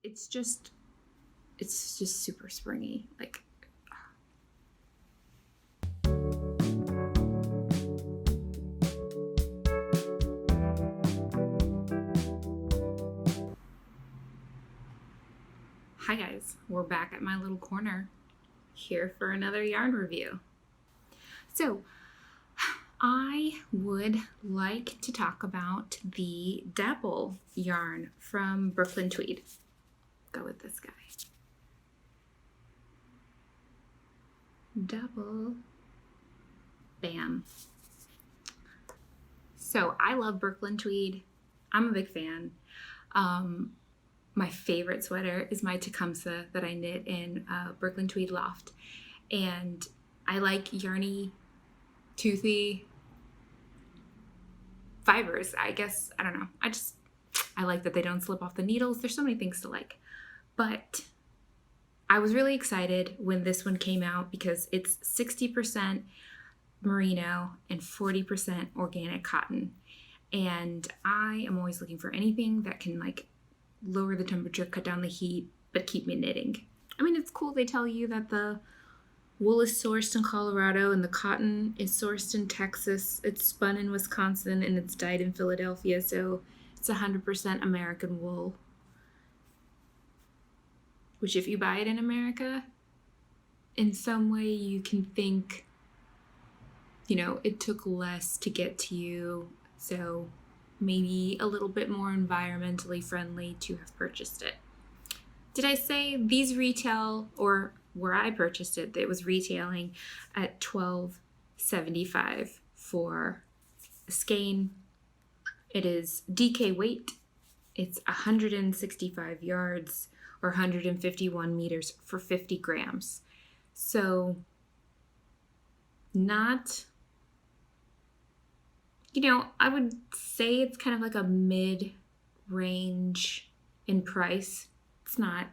It's just super springy. Like, hi guys, we're back at my little corner here for another yarn review. So I would like to talk about the Dapple yarn from Brooklyn Tweed. Go with this guy. Dapple. Bam. So I love Brooklyn Tweed. I'm a big fan. My favorite sweater is my Tecumseh that I knit in Brooklyn Tweed Loft. And I like yarny, toothy fibers, I guess. I don't know. I like that they don't slip off the needles. There's so many things to like. But I was really excited when this one came out because it's 60% merino and 40% organic cotton. And I am always looking for anything that can like lower the temperature, cut down the heat, but keep me knitting. I mean, it's cool they tell you that the wool is sourced in Colorado and the cotton is sourced in Texas. It's spun in Wisconsin and it's dyed in Philadelphia, so it's 100% American wool. Which if you buy it in America, in some way you can think, it took less to get to you, so maybe a little bit more environmentally friendly to have purchased it. Did I say these retail, or where I purchased it, it was retailing at $12.75 for a skein. It is DK weight. It's 165 yards or 151 meters for 50 grams. So not, I would say it's kind of like a mid-range in price. It's not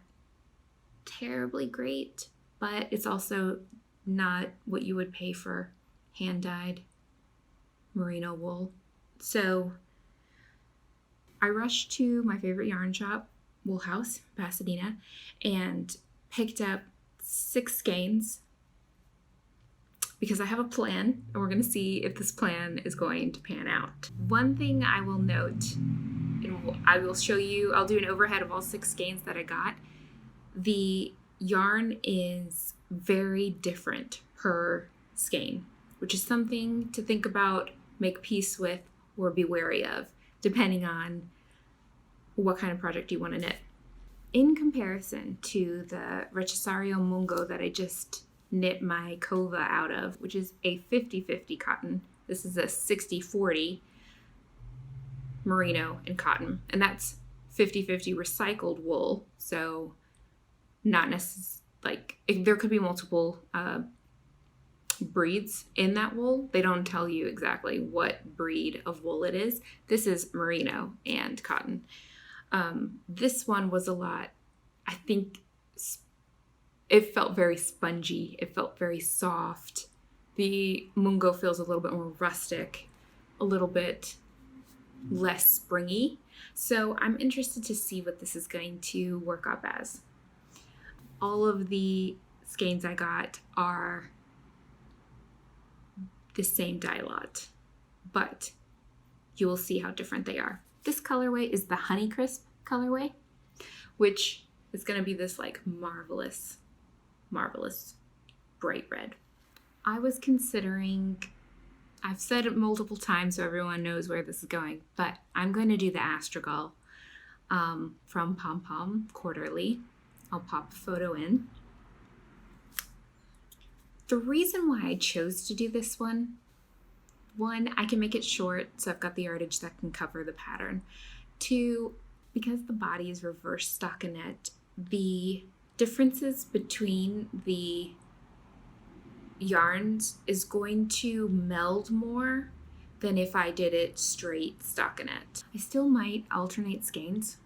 terribly great, but it's also not what you would pay for hand-dyed merino wool. So I rushed to my favorite yarn shop, Wool House, Pasadena, and picked up 6 skeins because I have a plan, and we're going to see if this plan is going to pan out. One thing I will note, and I will show you, I'll do an overhead of all 6 skeins that I got. The yarn is very different per skein, which is something to think about, make peace with, or be wary of, depending on what kind of project you want to knit. In comparison to the Rechasario Mungo that I just knit my Kova out of, which is a 50-50 cotton. This is a 60-40 merino and cotton, and that's 50-50 recycled wool. So not necessarily, there could be multiple breeds in that wool. They don't tell you exactly what breed of wool it is. This is merino and cotton. This one was a lot, I think it felt very spongy. It felt very soft. The Mungo feels a little bit more rustic, a little bit less springy. So I'm interested to see what this is going to work up as. All of the skeins I got are the same dye lot, but you will see how different they are. This colorway is the Honeycrisp colorway, which is going to be this marvelous bright red. I was considering, I've said it multiple times so everyone knows where this is going, but I'm going to do the Astragal from Pom Pom Quarterly. I'll pop a photo in. The reason why I chose to do this one, I can make it short, so I've got the yardage that can cover the pattern. 2, because the body is reverse stockinette, the differences between the yarns is going to meld more than if I did it straight stockinette. I still might alternate skeins,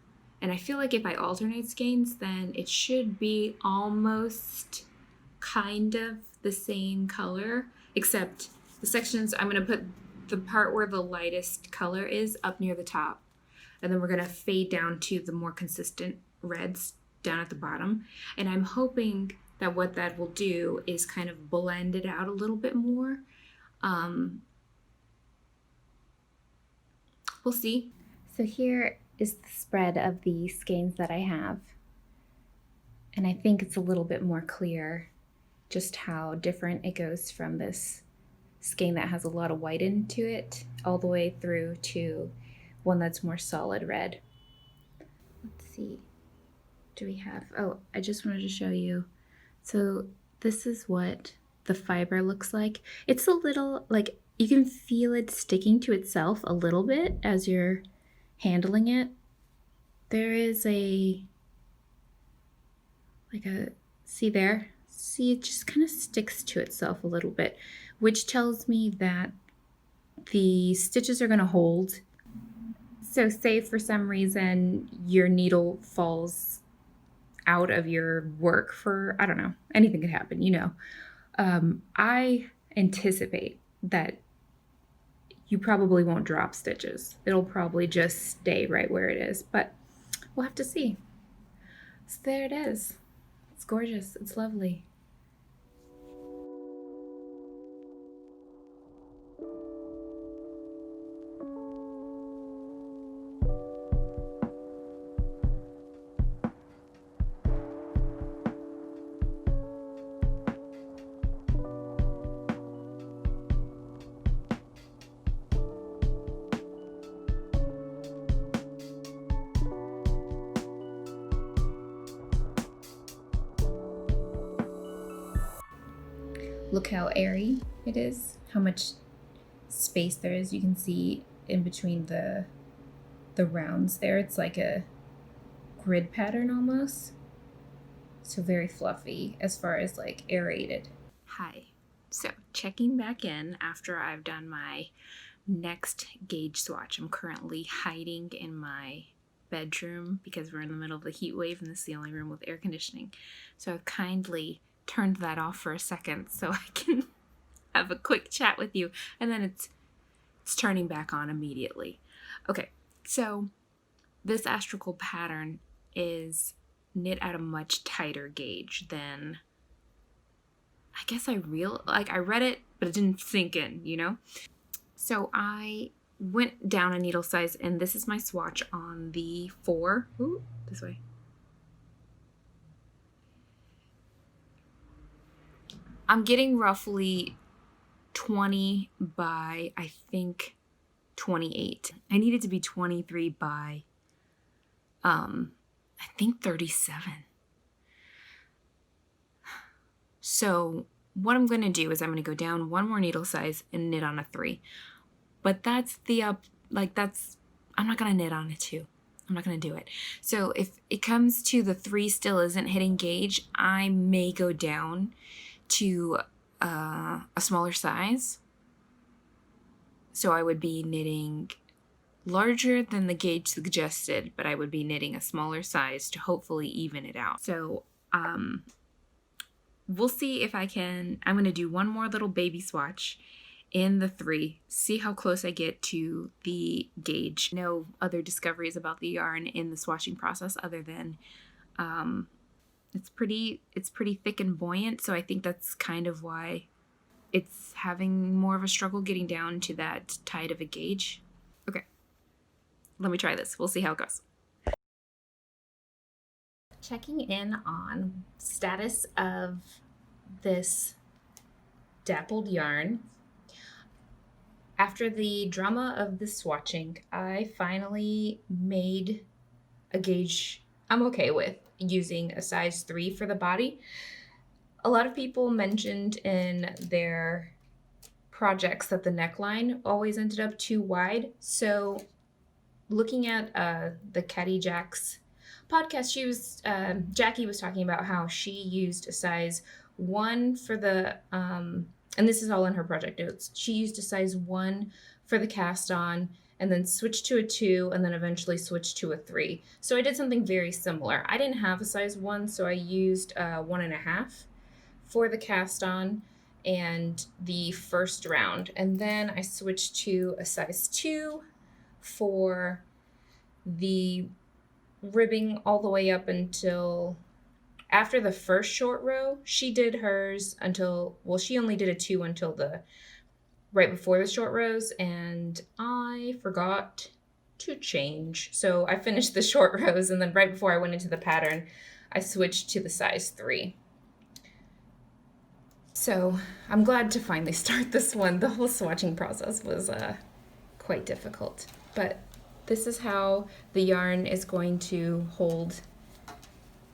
and I feel like if I alternate skeins, then it should be almost kind of the same color, except the sections, I'm going to put the part where the lightest color is up near the top, and then we're going to fade down to the more consistent reds down at the bottom. And I'm hoping that what that will do is kind of blend it out a little bit more. We'll see. So here is the spread of the skeins that I have. And I think it's a little bit more clear just how different it goes from this skein that has a lot of white into it all the way through to one that's more solid red. Let's see. Do we have, oh, I just wanted to show you. So this is what the fiber looks like. It's a little, like, you can feel it sticking to itself a little bit as you're handling it. There is a, like a, see there? See, it just kind of sticks to itself a little bit, which tells me that the stitches are going to hold. So say for some reason your needle falls out of your work for, I don't know, anything could happen, you know. I anticipate that you probably won't drop stitches. It'll probably just stay right where it is, but we'll have to see. So there it is. It's gorgeous. It's lovely. Look how airy it is, how much space there is. You can see in between the rounds there. It's like a grid pattern almost. So very fluffy as far as like aerated. Hi. So checking back in after I've done my next gauge swatch. I'm currently hiding in my bedroom because we're in the middle of the heat wave and this is the only room with air conditioning. So I've kindly turned that off for a second so I can have a quick chat with you, and then it's turning back on immediately. Okay, so this Astragal pattern is knit at a much tighter gauge than, I guess I read it, but it didn't sink in, you know? So I went down a needle size, and this is my swatch on the 4. Ooh, this way. I'm getting roughly 20 by, I think, 28. I need it to be 23 by, I think 37. So what I'm going to do is I'm going to go down one more needle size and knit on a 3. But that's I'm not going to knit on a 2. I'm not going to do it. So if it comes to the 3 still isn't hitting gauge, I may go down to a smaller size. So I would be knitting larger than the gauge suggested, but I would be knitting a smaller size to hopefully even it out. So we'll see if I can. I'm going to do one more little baby swatch in the 3, see how close I get to the gauge. No other discoveries about the yarn in the swatching process other than it's pretty thick and buoyant, so I think that's kind of why it's having more of a struggle getting down to that tight of a gauge. Okay, let me try this. We'll see how it goes. Checking in on status of this dappled yarn. After the drama of the swatching, I finally made a gauge I'm okay with, using a size 3 for the body. A lot of people mentioned in their projects that the neckline always ended up too wide. So looking at the Caddy Jack's podcast, Jackie was talking about how she used a size 1 for the, and this is all in her project notes, she used a size 1 for the cast on, and then switched to a 2, and then eventually switched to a 3. So I did something very similar. I didn't have a size 1, so I used 1.5 for the cast on and the first round. And then I switched to a size 2 for the ribbing all the way up until after the first short row. She did hers until, well, she only did a 2 until the right before the short rows, and I forgot to change. So I finished the short rows, and then right before I went into the pattern, I switched to the size 3. So I'm glad to finally start this one. The whole swatching process was quite difficult, but this is how the yarn is going to hold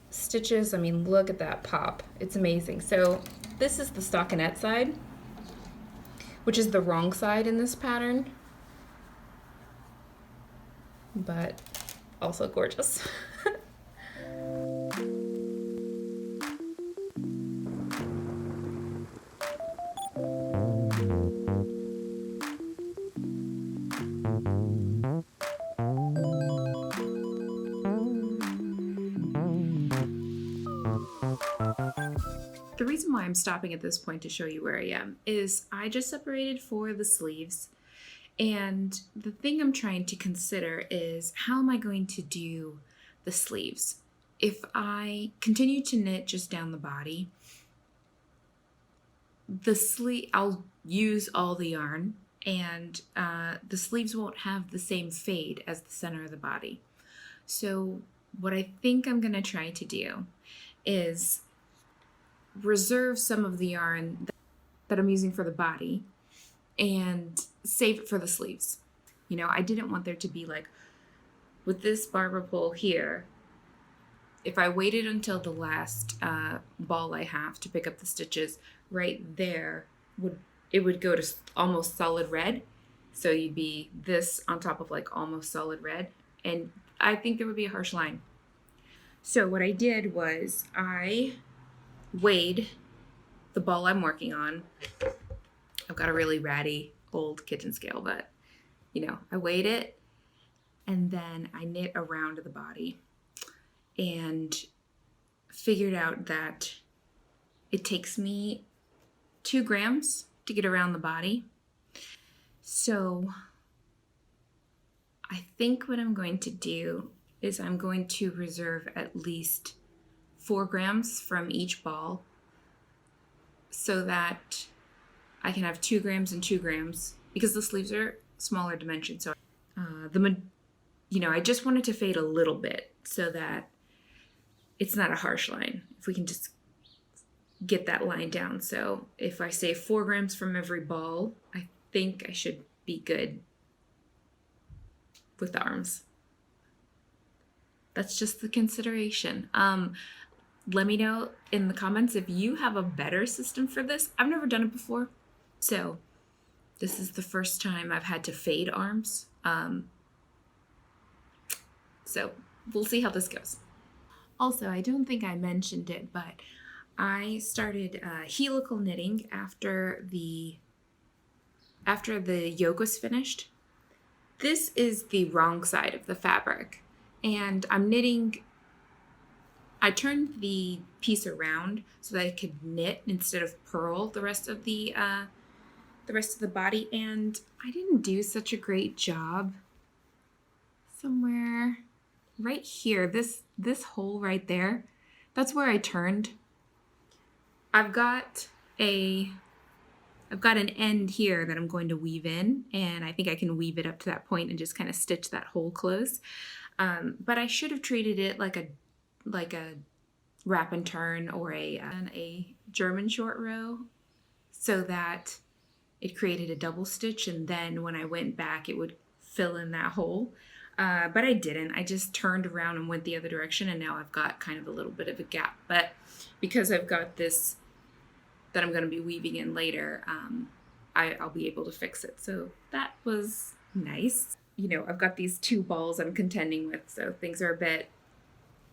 stitches. I mean, look at that pop. It's amazing. So this is the stockinette side, which is the wrong side in this pattern, but also gorgeous. The reason why I'm stopping at this point to show you where I am is I just separated for the sleeves, and the thing I'm trying to consider is how am I going to do the sleeves? If I continue to knit just down the body, I'll use all the yarn, and the sleeves won't have the same fade as the center of the body. So what I think I'm going to try to do is reserve some of the yarn that I'm using for the body and save it for the sleeves. You know, I didn't want there to be like, with this barber pole here, if I waited until the last ball I have to pick up the stitches, right there, it would go to almost solid red. So you'd be this on top of like almost solid red. And I think there would be a harsh line. So what I did was I weighed the ball I'm working on. I've got a really ratty old kitchen scale, but you know, I weighed it and then I knit around the body and figured out that it takes me 2 grams to get around the body. So I think what I'm going to do is I'm going to reserve at least 4 grams from each ball so that I can have 2 grams and 2 grams, because the sleeves are smaller dimensions. So I just wanted to fade a little bit so that it's not a harsh line. If we can just get that line down. So if I save 4 grams from every ball, I think I should be good with the arms. That's just the consideration. Let me know in the comments if you have a better system for this. I've never done it before, so this is the first time I've had to fade arms. So we'll see how this goes. Also, I don't think I mentioned it, but I started helical knitting after the yoke was finished. This is the wrong side of the fabric, and I'm knitting. I turned the piece around so that I could knit instead of purl the rest of the body, and I didn't do such a great job. Somewhere right here, this hole right there, that's where I turned. I've got an end here that I'm going to weave in, and I think I can weave it up to that point and just kind of stitch that hole close. But I should have treated it like a wrap and turn or a German short row, so that it created a double stitch, and then when I went back it would fill in that hole. But I didn't. I just turned around and went the other direction, and now I've got kind of a little bit of a gap. But because I've got this that I'm going to be weaving in later, I'll be able to fix it. So that was nice. You know, I've got these 2 balls I'm contending with, so things are a bit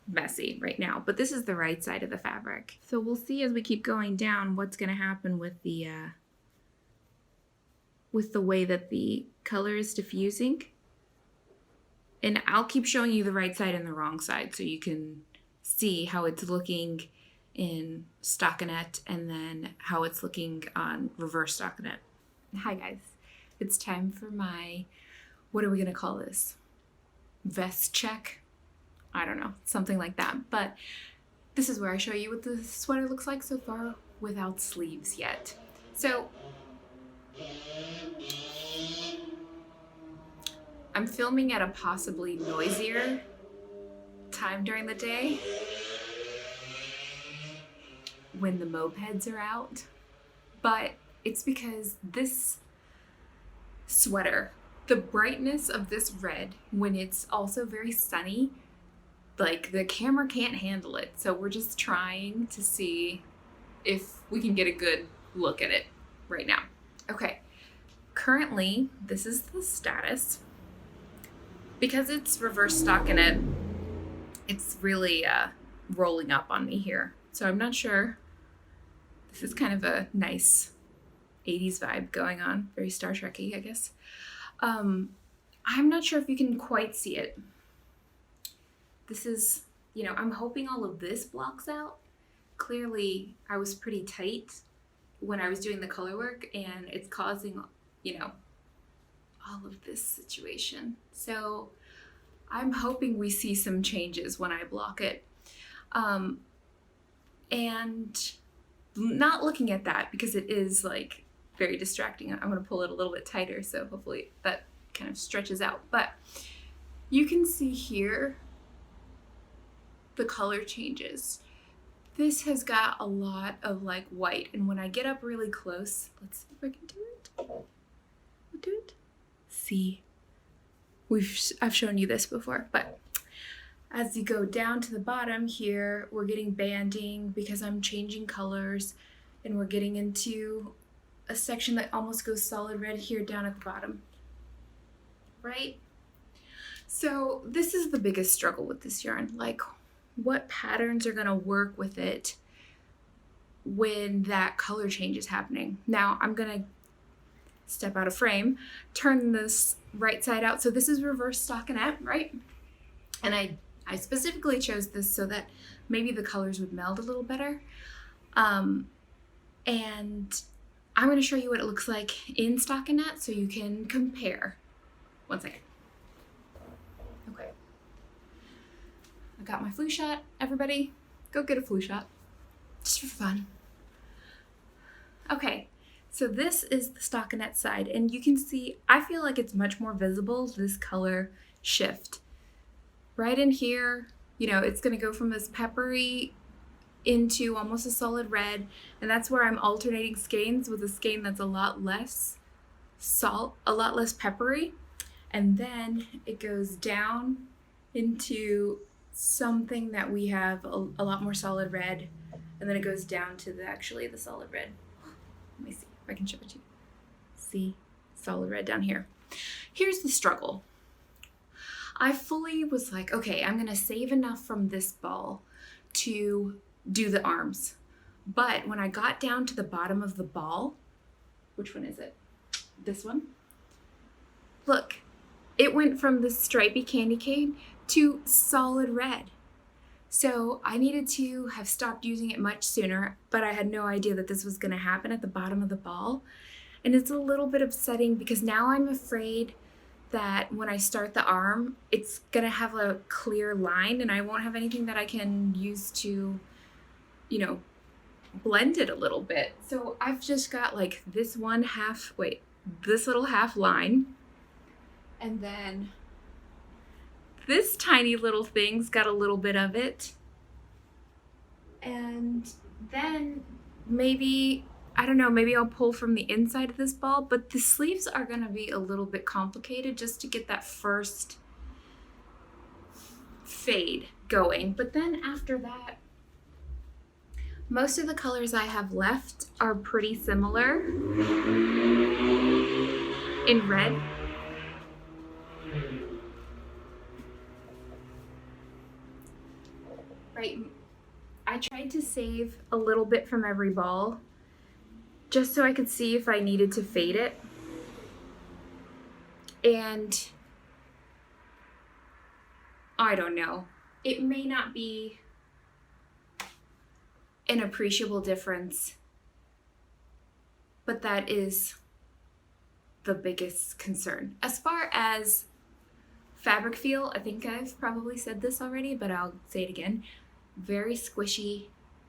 messy right now. But this is the right side of the fabric. So we'll see as we keep going down what's going to happen with the way that the color is diffusing. And I'll keep showing you the right side and the wrong side so you can see how it's looking in stockinette and then how it's looking on reverse stockinette. Hi guys, it's time for my, what are we gonna call this? Vest check. I don't know, something like that. But this is where I show you what the sweater looks like so far without sleeves yet. So I'm filming at a possibly noisier time during the day when the mopeds are out, but it's because this sweater, the brightness of this red when it's also very sunny, like the camera can't handle it. So we're just trying to see if we can get a good look at it right now. Okay, currently this is the status. Because it's reverse stockinette, it's really rolling up on me here. So I'm not sure. This is kind of a nice 80s vibe going on. Very Star Trek-y, I guess. I'm not sure if you can quite see it. This is, you know, I'm hoping all of this blocks out. Clearly, I was pretty tight when I was doing the color work, and it's causing, you know, all of this situation. So I'm hoping we see some changes when I block it. And not looking at that because it is like very distracting. I'm gonna pull it a little bit tighter, so hopefully that kind of stretches out. But you can see here the color changes. This has got a lot of like white, and when I get up really close, let's see if I can do it. I'll do it. See, I've shown you this before, but as you go down to the bottom here, we're getting banding because I'm changing colors, and we're getting into a section that almost goes solid red here down at the bottom, right? So this is the biggest struggle with this yarn. Like, what patterns are gonna work with it when that color change is happening? Now I'm gonna step out of frame, turn this right side out. So this is reverse stockinette, right? And I specifically chose this so that maybe the colors would meld a little better. And I'm gonna show you what it looks like in stockinette so you can compare. One second. Okay. I got my flu shot. Everybody, go get a flu shot. Just for fun. Okay. So this is the stockinette side, and you can see, I feel like it's much more visible, this color shift. Right in here, you know, it's gonna go from this peppery into almost a solid red, and that's where I'm alternating skeins with a skein that's a lot less peppery, and then it goes down into something that we have a lot more solid red, and then it goes down to the solid red. Let me see if I can show it to you. See, solid red down here. Here's the struggle. I fully was like, okay, I'm gonna save enough from this ball to do the arms. But when I got down to the bottom of the ball, which one is it? This one? Look, it went from this stripy candy cane to solid red. So I needed to have stopped using it much sooner, but I had no idea that this was gonna happen at the bottom of the ball. And it's a little bit upsetting because now I'm afraid that when I start the arm, it's gonna have a clear line and I won't have anything that I can use to, you know, blend it a little bit. So I've just got like this this little half line, and then this tiny little thing's got a little bit of it. And then maybe, I don't know, maybe I'll pull from the inside of this ball, but the sleeves are gonna be a little bit complicated just to get that first fade going. But then after that, most of the colors I have left are pretty similar in red. Right, I tried to save a little bit from every ball just so I could see if I needed to fade it. And I don't know, it may not be an appreciable difference, but that is the biggest concern. As far as Fabric feel, I think I've probably said this already, but I'll say it again. Very squishy.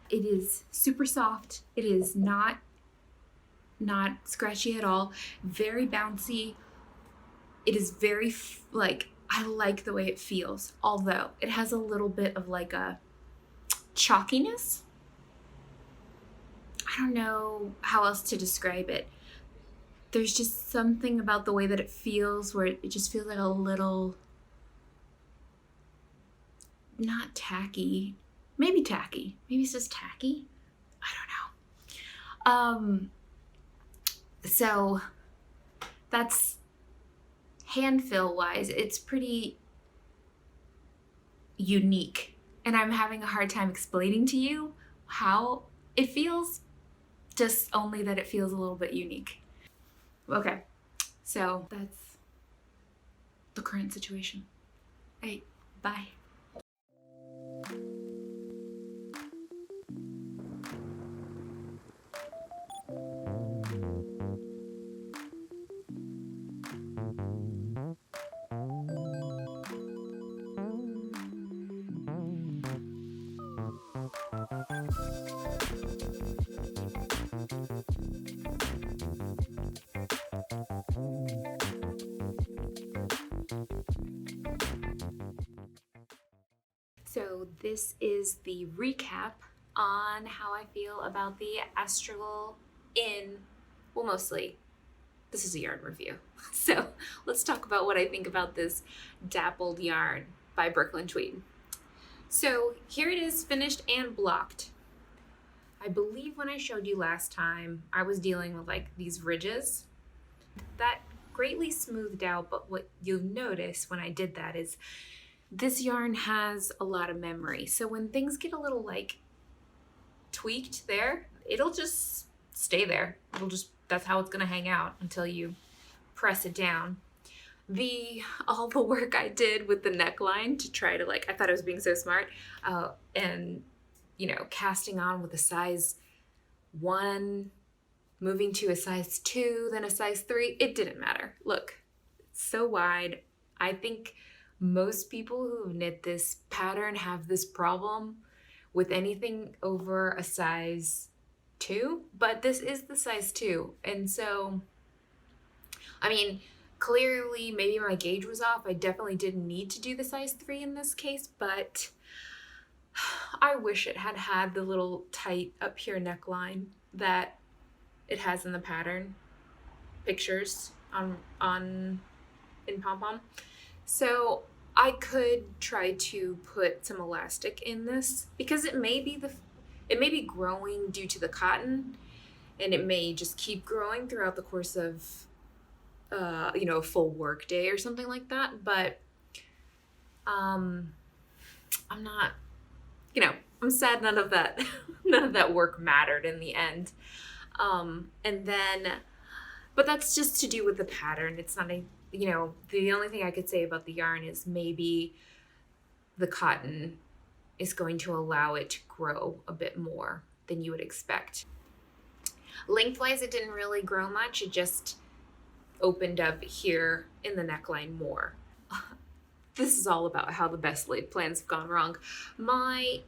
It is super soft. It is not scratchy at all. Very bouncy. It is very, like, I like the way it feels, although it has a little bit of like a chalkiness. I don't know how else to describe it. There's just something about the way that it feels where it just feels like a little, not tacky, maybe tacky. Maybe it's just tacky. I don't know. So that's hand fill wise, it's pretty unique. And I'm having a hard time explaining to you how it feels, just only that it feels a little bit unique. Okay, so that's the current situation. All right, bye. So this is the recap on how I feel about the Astragal well, mostly, this is a yarn review. So let's talk about what I think about this dappled yarn by Brooklyn Tweed. So here it is, finished and blocked. I believe when I showed you last time, I was dealing with like these ridges. That greatly smoothed out, but what you'll notice when I did that is this yarn has a lot of memory. So when things get a little like tweaked there, it'll just stay there. That's how it's gonna hang out until you press it down. All the work I did with the neckline to try to I thought I was being so smart, and casting on with a size 1, moving to a size 2, then a size 3, it didn't matter. Look, it's so wide. I think most people who knit this pattern have this problem with anything over a size 2, but this is the size 2. And so, I mean, clearly maybe my gauge was off. I definitely didn't need to do the size 3 in this case, but I wish it had the little tight up here neckline that it has in the pattern pictures in pom-pom. So I could try to put some elastic in this because it may be growing due to the cotton, and it may just keep growing throughout the course of a full work day or something like that. But I'm not, I'm sad none of that work mattered in the end. But that's just to do with the pattern. It's not the only thing I could say about the yarn is maybe the cotton is going to allow it to grow a bit more than you would expect. Lengthwise, it didn't really grow much. It just opened up here in the neckline more. This is all about how the best laid plans have gone wrong. My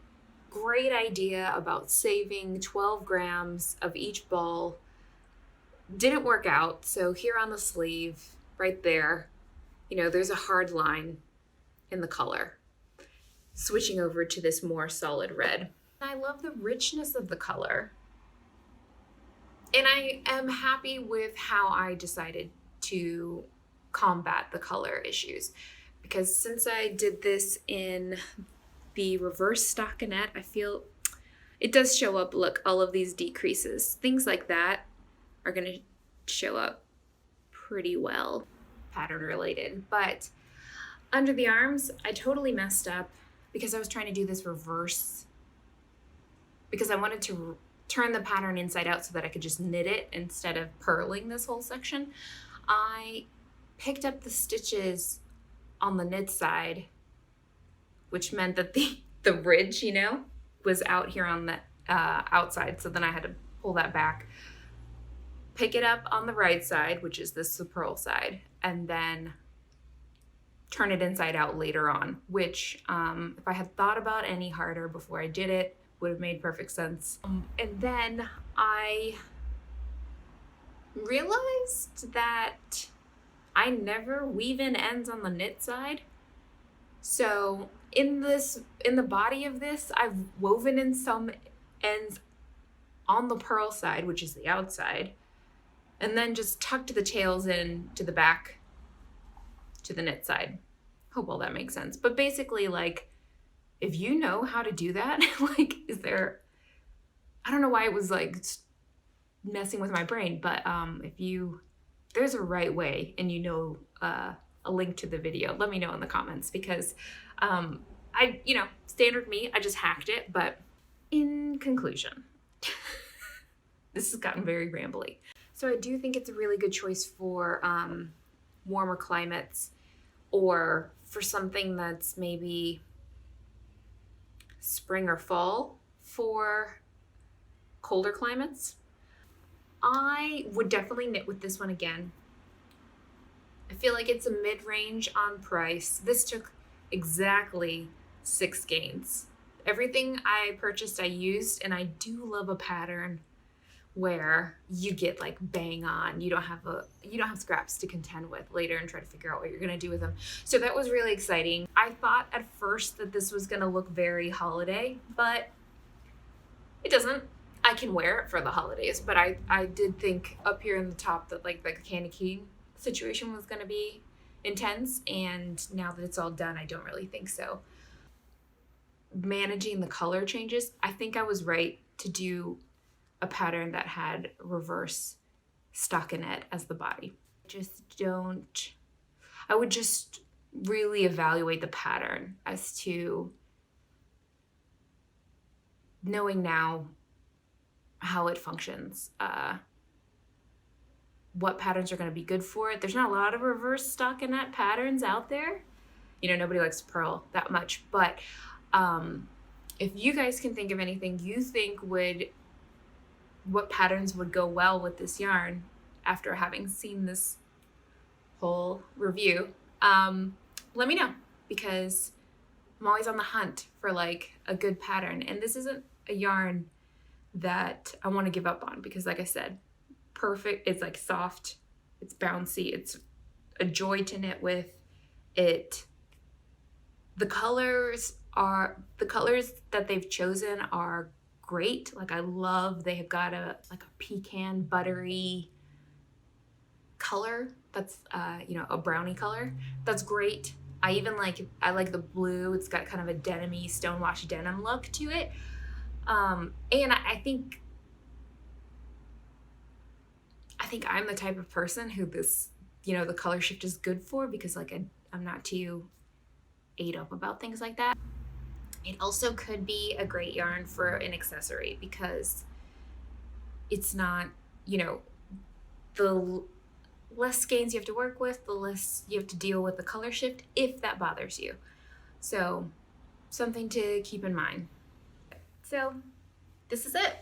great idea about saving 12 grams of each ball didn't work out. So here on the sleeve, right there, there's a hard line in the color, switching over to this more solid red. I love the richness of the color, and I am happy with how I decided to combat the color issues, because since I did this in the reverse stockinette, I feel it does show up. Look, all of these decreases, things like that are going to show up pretty well, pattern related. But under the arms, I totally messed up because I was trying to do this reverse, because I wanted to turn the pattern inside out so that I could just knit it instead of purling this whole section. I picked up the stitches on the knit side, which meant that the ridge, was out here on the outside. So then I had to pull that back, pick it up on the right side, which is the purl side, and then turn it inside out later on, which if I had thought about any harder before I did it, would have made perfect sense. And then I realized that I never weave in ends on the knit side. So in the body of this, I've woven in some ends on the purl side, which is the outside, and then just tucked the tails in to the back to the knit side. Hope all that makes sense. But basically, like, if you know how to do that, like, I don't know why it was like messing with my brain, but there's a right way and you know a link to the video, let me know in the comments, because standard me, I just hacked it. But in conclusion, this has gotten very rambly. So I do think it's a really good choice for warmer climates, or for something that's maybe spring or fall for colder climates. I would definitely knit with this one again. I feel like it's a mid-range on price. This took exactly 6 skeins. Everything I purchased I used, and I do love a pattern where you get like bang on. You don't have scraps to contend with later and try to figure out what you're gonna do with them. So that was really exciting. I thought at first that this was gonna look very holiday, but it doesn't. I can wear it for the holidays, but I did think up here in the top that like the candy cane situation was gonna be intense, and now that it's all done, I don't really think so. Managing the color changes, I think I was right to do a pattern that had reverse stockinette as the body. I would just really evaluate the pattern as to knowing now how it functions, what patterns are going to be good for it. There's not a lot of reverse stockinette patterns out there. You know, nobody likes purl that much, but if you guys can think of anything you think what patterns would go well with this yarn after having seen this whole review, let me know, because I'm always on the hunt for like a good pattern. And this isn't a yarn that I want to give up on, because like I said, perfect. It's like soft, it's bouncy, it's a joy to knit with. The colors that they've chosen are great. Like, I love, they have got a pecan buttery color that's a brownie color. That's great. I like the blue. It's got kind of a denim-y, stonewashed denim look to it. And I think I'm the type of person who this, the color shift is good for, because like I'm not too ate up about things like that. It also could be a great yarn for an accessory, because it's not, the less skeins you have to work with, the less you have to deal with the color shift, if that bothers you. So something to keep in mind. So this is it.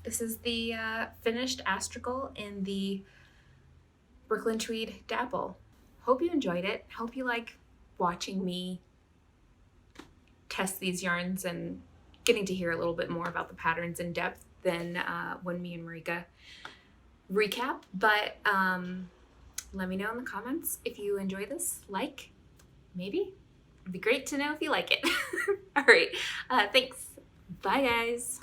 This is the finished Astragal in the Brooklyn Tweed Dapple. Hope you enjoyed it. Hope you like watching me test these yarns and getting to hear a little bit more about the patterns in depth than when me and Marika recap. But let me know in the comments if you enjoy this. Maybe. It'd be great to know if you like it. All right. Thanks. Bye, guys.